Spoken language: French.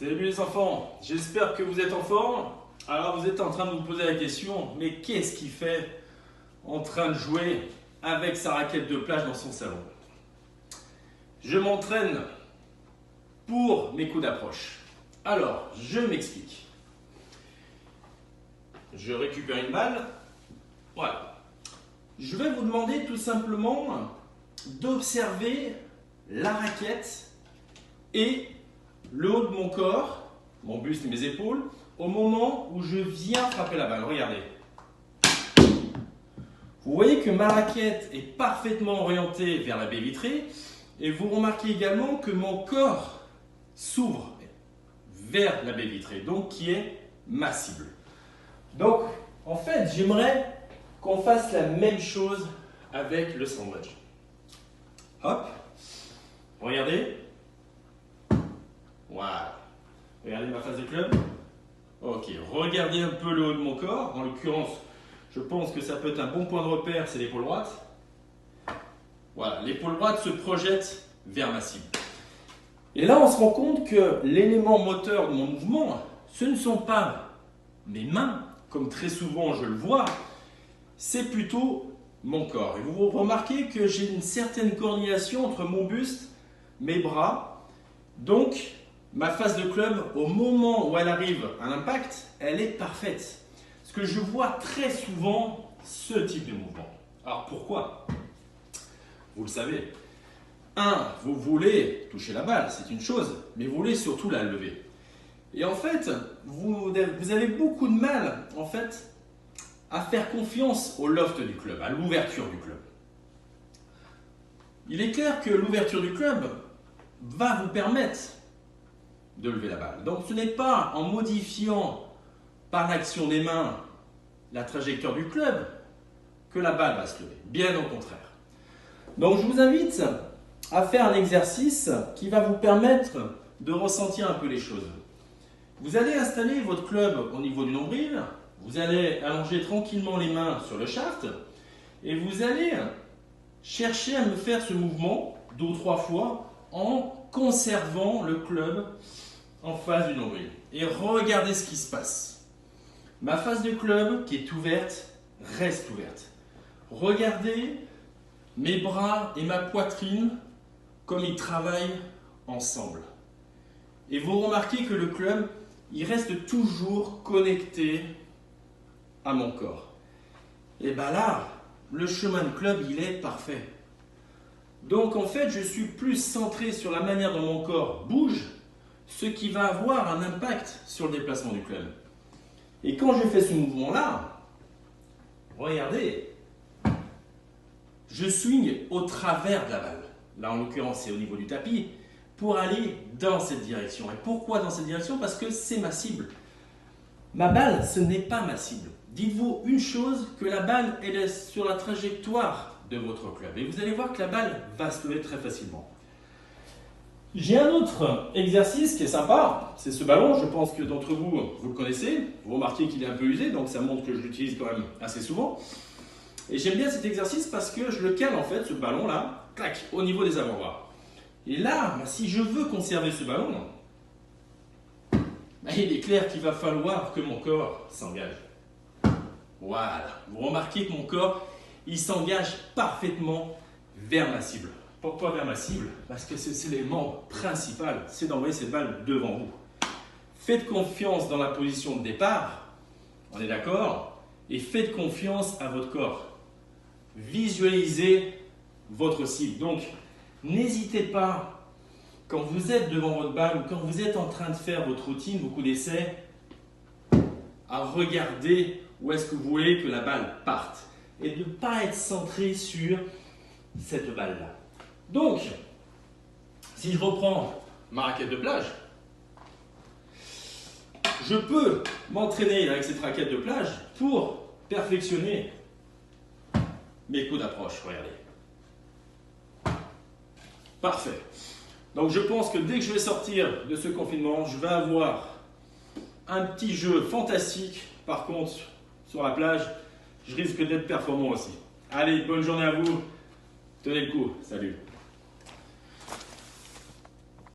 Salut les enfants, j'espère que vous êtes en forme. Alors vous êtes en train de vous poser la question, mais qu'est-ce qu'il fait en train de jouer avec sa raquette de plage dans son salon? Je m'entraîne pour mes coups d'approche. Alors, je m'explique. Je récupère une balle. Voilà. Je vais vous demander tout simplement d'observer la raquette et le haut de mon corps, mon buste et mes épaules, au moment où je viens frapper la balle. Regardez. Vous voyez que ma raquette est parfaitement orientée vers la baie vitrée et vous remarquez également que mon corps s'ouvre vers la baie vitrée, donc qui est ma cible. Donc, en fait, j'aimerais qu'on fasse la même chose avec le sandwich. Hop, regardez. Voilà. Regardez ma phase de club. Ok, regardez un peu le haut de mon corps. En l'occurrence, je pense que ça peut être un bon point de repère, c'est l'épaule droite. Voilà, l'épaule droite se projette vers ma cible. Et là, on se rend compte que l'élément moteur de mon mouvement, ce ne sont pas mes mains, comme très souvent je le vois, c'est plutôt mon corps. Et vous remarquez que j'ai une certaine coordination entre mon buste, mes bras. Donc, ma phase de club, au moment où elle arrive à l'impact, elle est parfaite. Parce que je vois très souvent ce type de mouvement. Alors pourquoi? Vous le savez. Vous voulez toucher la balle, c'est une chose, mais vous voulez surtout la lever. Et en fait, vous avez beaucoup de mal à faire confiance au loft du club, à l'ouverture du club. Il est clair que l'ouverture du club va vous permettre de lever la balle. Donc ce n'est pas en modifiant par l'action des mains la trajectoire du club que la balle va se lever, bien au contraire. Donc je vous invite à faire un exercice qui va vous permettre de ressentir un peu les choses. Vous allez installer votre club au niveau du nombril, vous allez allonger tranquillement les mains sur le shaft et vous allez chercher à me faire ce mouvement 2 ou 3 fois en conservant le club en face du nombril. Et regardez ce qui se passe. Ma face de club qui est ouverte reste ouverte. Regardez mes bras et ma poitrine comme ils travaillent ensemble. Et vous remarquez que le club, il reste toujours connecté à mon corps. Et bien là, le chemin de club, il est parfait. Donc en fait, je suis plus centré sur la manière dont mon corps bouge, ce qui va avoir un impact sur le déplacement du club. Et quand je fais ce mouvement-là, regardez, je swing au travers de la balle. Là, en l'occurrence, c'est au niveau du tapis, pour aller dans cette direction. Et pourquoi dans cette direction? Parce que c'est ma cible. Ma balle, ce n'est pas ma cible. Dites-vous une chose, que la balle, elle est sur la trajectoire de votre club. Et vous allez voir que la balle va se lever très facilement. J'ai un autre exercice qui est sympa, c'est ce ballon. Je pense que d'entre vous, vous le connaissez. Vous remarquez qu'il est un peu usé, donc ça montre que je l'utilise quand même assez souvent. Et j'aime bien cet exercice parce que je le cale en fait, ce ballon-là, clac, au niveau des avant-bras. Et là, si je veux conserver ce ballon, il est clair qu'il va falloir que mon corps s'engage. Voilà, vous remarquez que mon corps, il s'engage parfaitement vers ma cible. Pourquoi vers ma cible? Parce que c'est l'élément principal, c'est d'envoyer cette balle devant vous. Faites confiance dans la position de départ, on est d'accord? Et faites confiance à votre corps. Visualisez votre cible. Donc, n'hésitez pas, quand vous êtes devant votre balle ou quand vous êtes en train de faire votre routine, vos coups d'essai, à regarder où est-ce que vous voulez que la balle parte et de ne pas être centré sur cette balle-là. Donc, si je reprends ma raquette de plage, je peux m'entraîner avec cette raquette de plage pour perfectionner mes coups d'approche. Regardez. Parfait. Donc je pense que dès que je vais sortir de ce confinement, je vais avoir un petit jeu fantastique. Par contre, sur la plage, je risque d'être performant aussi. Allez, bonne journée à vous. Tenez le coup. Salut.